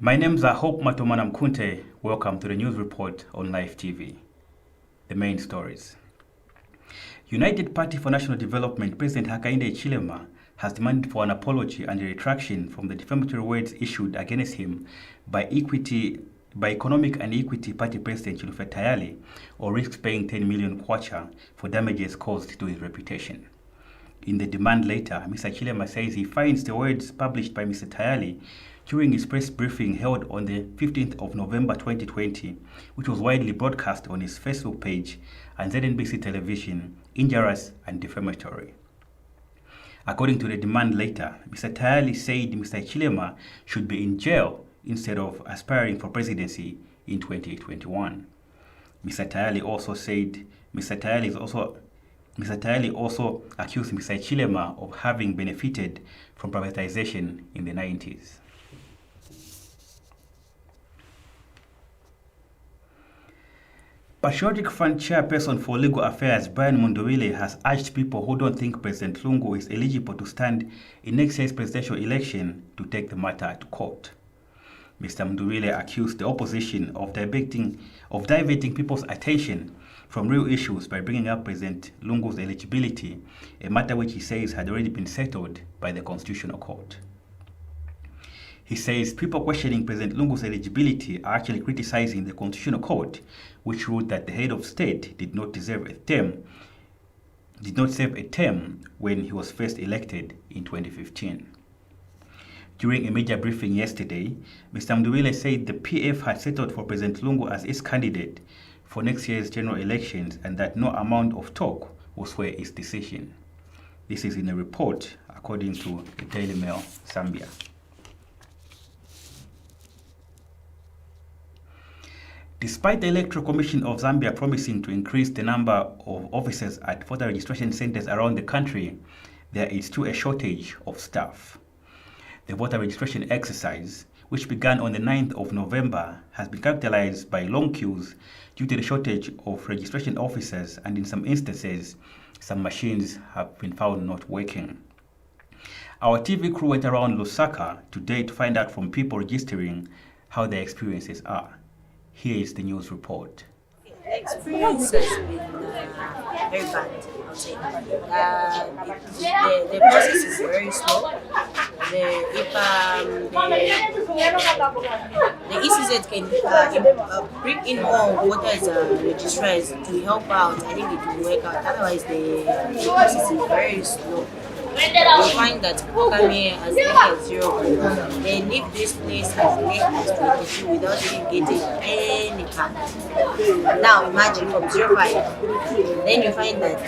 My name's Matoomana Mkunte. Welcome to the news report on Live TV. The main stories. United Party for National Development President Hakainde Hichilema has demanded for an apology and a retraction from the defamatory words issued against him by Economic and Equity Party President Chilufe Tayali, or risks paying 10 million kwacha for damages caused to his reputation. In the demand letter, Mr. Hichilema says he finds the words published by Mr. Tayali during his press briefing held on the 15th of November 2020, which was widely broadcast on his Facebook page and ZNBC television, injurious and defamatory. According to the demand letter, Mr. Tayali said Mr. Hichilema should be in jail instead of aspiring for presidency in 2021. Mr. Tayali also accused Mr. Hichilema of having benefited from privatization in the 90s. Patriotic Front Chairperson for Legal Affairs Brian Mundubile has urged people who don't think President Lungu is eligible to stand in next year's presidential election to take the matter to court. Mr. Mundubile accused the opposition of diverting people's attention from real issues by bringing up President Lungu's eligibility, a matter which he says had already been settled by the Constitutional Court. He says people questioning President Lungu's eligibility are actually criticizing the Constitutional Court, which ruled that the head of state did not serve a term when he was first elected in 2015. During a major briefing yesterday, Mr. Mundubile said the PF had settled for President Lungu as its candidate for next year's general elections and that no amount of talk will sway its decision. This is in a report according to the Daily Mail, Zambia. Despite the Electoral Commission of Zambia promising to increase the number of officers at voter registration centers around the country, there is still a shortage of staff. The voter registration exercise, which began on the 9th of November, has been characterized by long queues due to the shortage of registration officers, and in some instances, some machines have been found not working. Our TV crew went around Lusaka today to find out from people registering how their experiences are. Here is the news report. The experience has been very bad, I'll say. The process is very slow. The ECZ can bring in more voters registrars to help out. I think it will work out. Otherwise, the process is very slow. You find that people come here as late as 0. They leave this place as late as 22 without even getting any card. Now imagine from 05, then you find that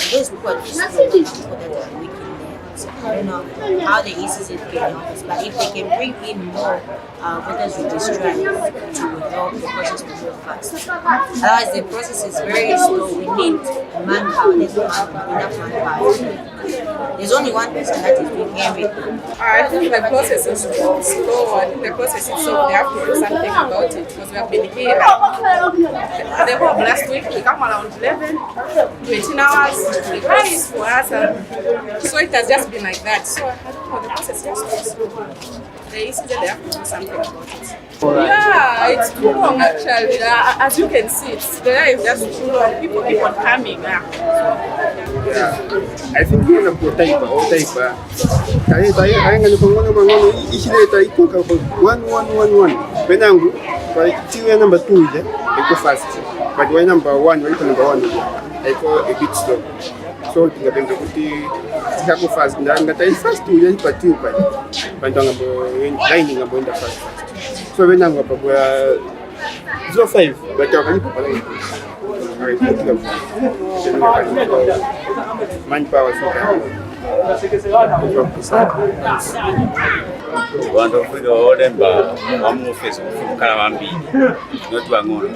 those people are just people that are working there. So I don't know how the ECZ can help us, but if they can bring in more voters registrars to help the process to move fast. Otherwise, the process is very slow. We need manpower. There's not enough manpower. There's only one person that is doing everything. I think the process is slow. I think the process is slow. They have to do something about it because we have been here. The whole last week, we come around 11, 18 hours. The price for us. So it has just been like that. So I don't know, the process is slow. The ECZ, they have to do something about it. Yeah, it's too long actually. As you can see, it's just too long. People keep on coming. I think we're going to type. I am going to go each letter. I talk about 1111. When I'm number 2, I go fast. But when number 1, I go a bit slow. So I'm going to go fast. I'm going to fast to you, but I'm lining about the fast. So when I'm going to 05, but I'm going to manpower want to figure out them one more face of Kalamambi, not one more.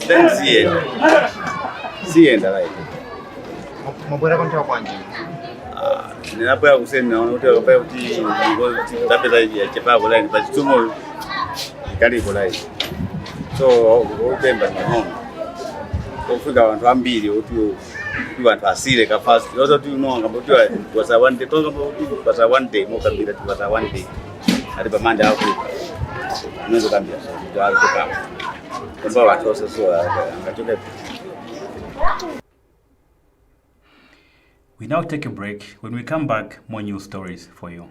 Then see it, right? Ninapoya kusema unaona kwa uti tapeza ya chepa line but tumo kali line. So upemba ni home. Kufika watu ambili utu watu asile ka fast. Yote tu no ngabo tu was a one day talk about it was a one day mo kabila tu was a one day. ati pamanda akupa unaweza kambia so alitoka kwamba watu wose so angatoka. We now take a break. When we come back, more news stories for you.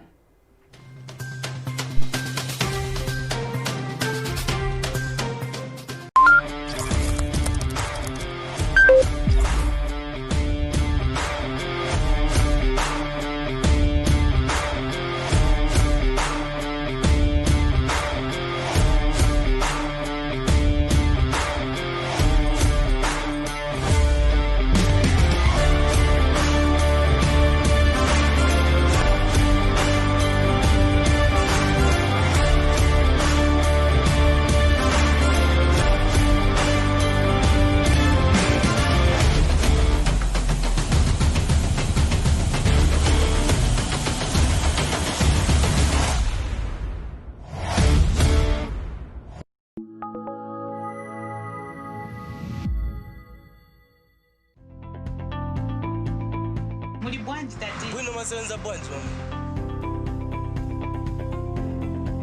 Wino masenza bwanji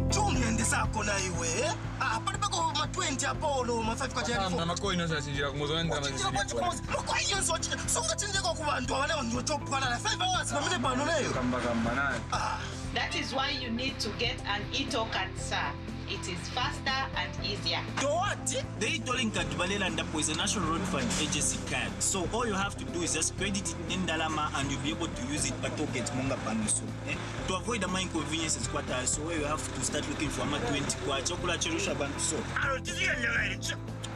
Tumiendesa kona iwe pali pako ma 20 apolo ma 5 kwa jari 4 makoino sasinjira kumuzonda mazili makoino sochi songa chinjeko ku bantu abane ndo chopwana na 5 hours pamene pano leyo kamba nani. That is why you need to get an e-token, sir. It is faster and easier. To what? The e-tolling card is a National Road Fund agency card. So all you have to do is just credit it in Dalama and you'll be able to use it by pocket monga panusu. To avoid the inconveniences, so you have to start looking for a 20 kwa chocolate cherusha bantu so.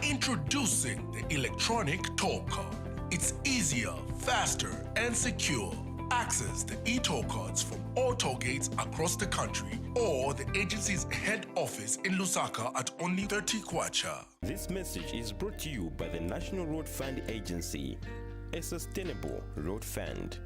Introducing the electronic toll card. It's easier, faster, and secure. Access the e-toll cards from all toll gates across the country or the agency's head office in Lusaka at only 30 kwacha. This message is brought to you by the National Road Fund Agency, a sustainable road fund.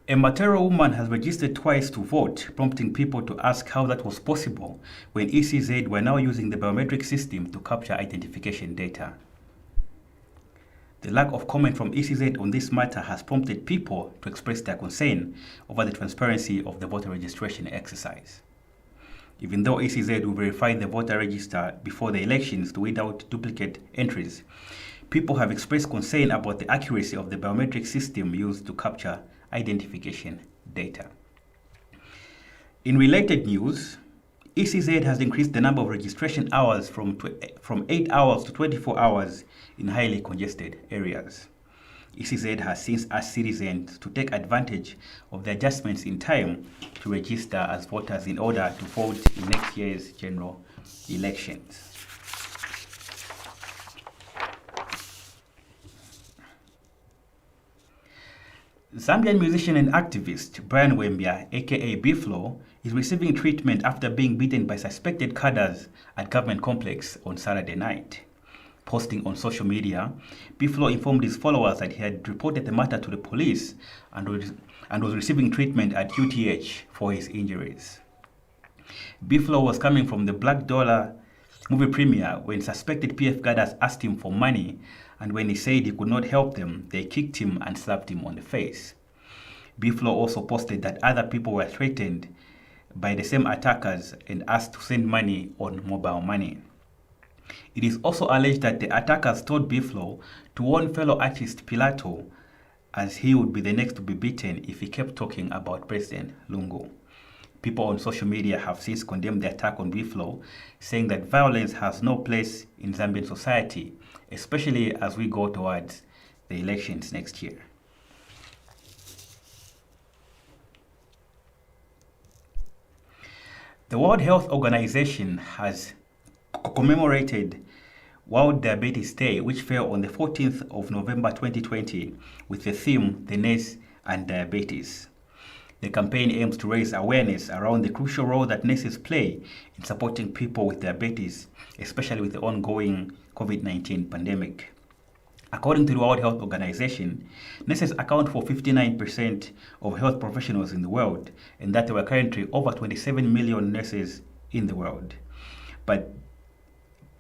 A Matero woman has registered twice to vote, prompting people to ask how that was possible when ECZ were now using the biometric system to capture identification data. The lack of comment from ECZ on this matter has prompted people to express their concern over the transparency of the voter registration exercise. Even though ECZ will verify the voter register before the elections to weed out duplicate entries, people have expressed concern about the accuracy of the biometric system used to capture identification data. In related news, ECZ has increased the number of registration hours from 8 hours to 24 hours in highly congested areas. ECZ has since asked citizens to take advantage of the adjustments in time to register as voters in order to vote in next year's general elections. Zambian musician and activist Brian Wembia, aka Biflo, is receiving treatment after being beaten by suspected cadres at government complex on Saturday night. Posting on social media, Biflo informed his followers that he had reported the matter to the police and was receiving treatment at UTH for his injuries. Biflo was coming from the Black Dollar movie premiere when suspected PF guards asked him for money, and when he said he could not help them, they kicked him and slapped him on the face. Biflo also posted that other people were threatened by the same attackers and asked to send money on mobile money. It is also alleged that the attackers told Biflo to warn fellow artist Pilato, as he would be the next to be beaten if he kept talking about President Lungu. People on social media have since condemned the attack on Biflo, saying that violence has no place in Zambian society, especially as we go towards the elections next year. The World Health Organization has commemorated World Diabetes Day, which fell on the 14th of November 2020 with the theme, The Nurse and Diabetes. The campaign aims to raise awareness around the crucial role that nurses play in supporting people with diabetes, especially with the ongoing COVID-19 pandemic. According to the World Health Organization, nurses account for 59% of health professionals in the world, and that there were currently over 27 million nurses in the world. But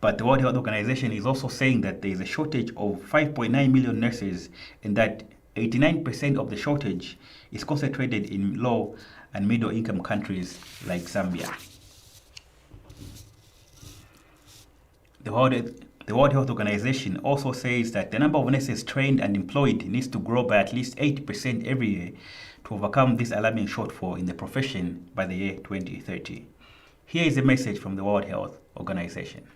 the World Health Organization is also saying that there is a shortage of 5.9 million nurses, and that 89% of the shortage is concentrated in low and middle income countries like Zambia. The World Health Organization also says that the number of nurses trained and employed needs to grow by at least 80% every year to overcome this alarming shortfall in the profession by the year 2030. Here is a message from the World Health Organization.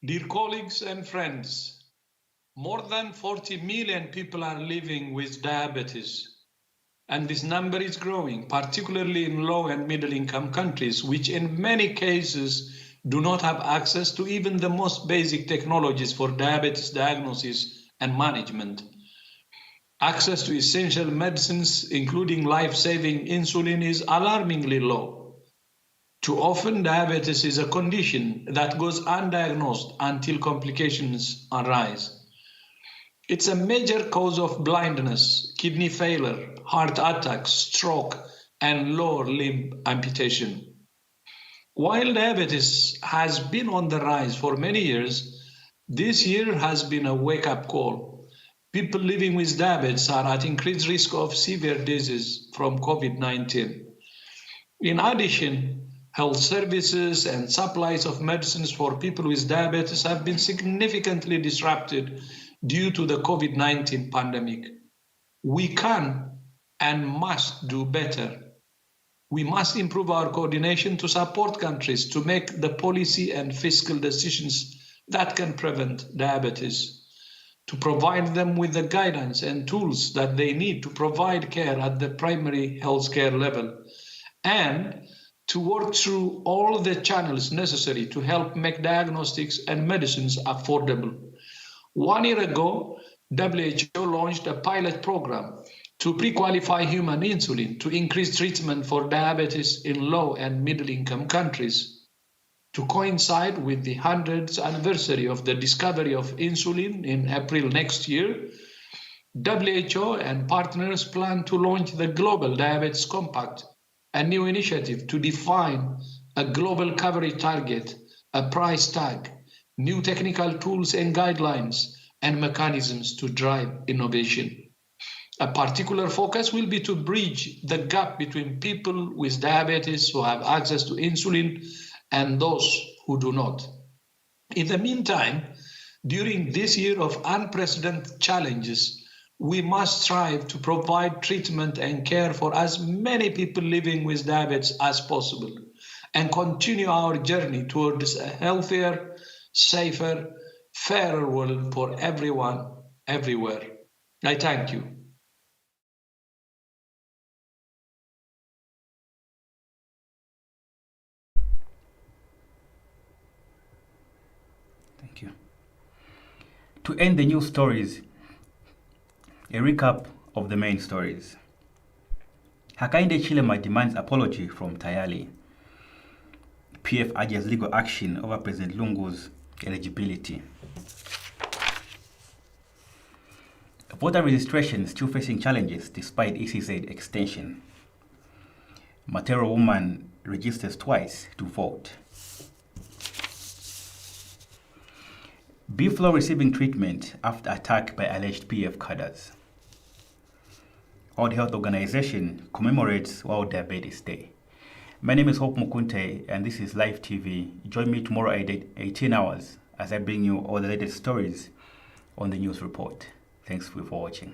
Dear colleagues and friends, more than 40 million people are living with diabetes, and this number is growing, particularly in low and middle income countries, which in many cases do not have access to even the most basic technologies for diabetes diagnosis and management. Access to essential medicines, including life-saving insulin, is alarmingly low. Too often, diabetes is a condition that goes undiagnosed until complications arise. It's a major cause of blindness, kidney failure, heart attack, stroke, and lower limb amputation. While diabetes has been on the rise for many years, this year has been a wake-up call. People living with diabetes are at increased risk of severe disease from COVID-19. In addition, health services and supplies of medicines for people with diabetes have been significantly disrupted due to the COVID-19 pandemic. We can and must do better. We must improve our coordination to support countries to make the policy and fiscal decisions that can prevent diabetes, to provide them with the guidance and tools that they need to provide care at the primary healthcare level, and to work through all the channels necessary to help make diagnostics and medicines affordable. 1 year ago, WHO launched a pilot program to pre-qualify human insulin to increase treatment for diabetes in low and middle income countries. To coincide with the 100th anniversary of the discovery of insulin in April next year, WHO and partners plan to launch the Global Diabetes Compact, a new initiative to define a global coverage target, a price tag, new technical tools and guidelines, and mechanisms to drive innovation. A particular focus will be to bridge the gap between people with diabetes who have access to insulin and those who do not. In the meantime, during this year of unprecedented challenges, we must strive to provide treatment and care for as many people living with diabetes as possible, and continue our journey towards a healthier, safer, fairer world for everyone, everywhere. I thank you. Thank you. To end the news stories, a recap of the main stories. Hakainde Chilema demands apology from Tayali. PF urges legal action over President Lungu's eligibility. Voter registration still facing challenges despite ECZ extension. Matero woman registers twice to vote. Beef law receiving treatment after attack by alleged PF cadres. World Health Organization commemorates World Diabetes Day. My name is Hope Mkunte, and this is Live TV. Join me tomorrow at 18 hours as I bring you all the latest stories on the news report. Thanks for watching.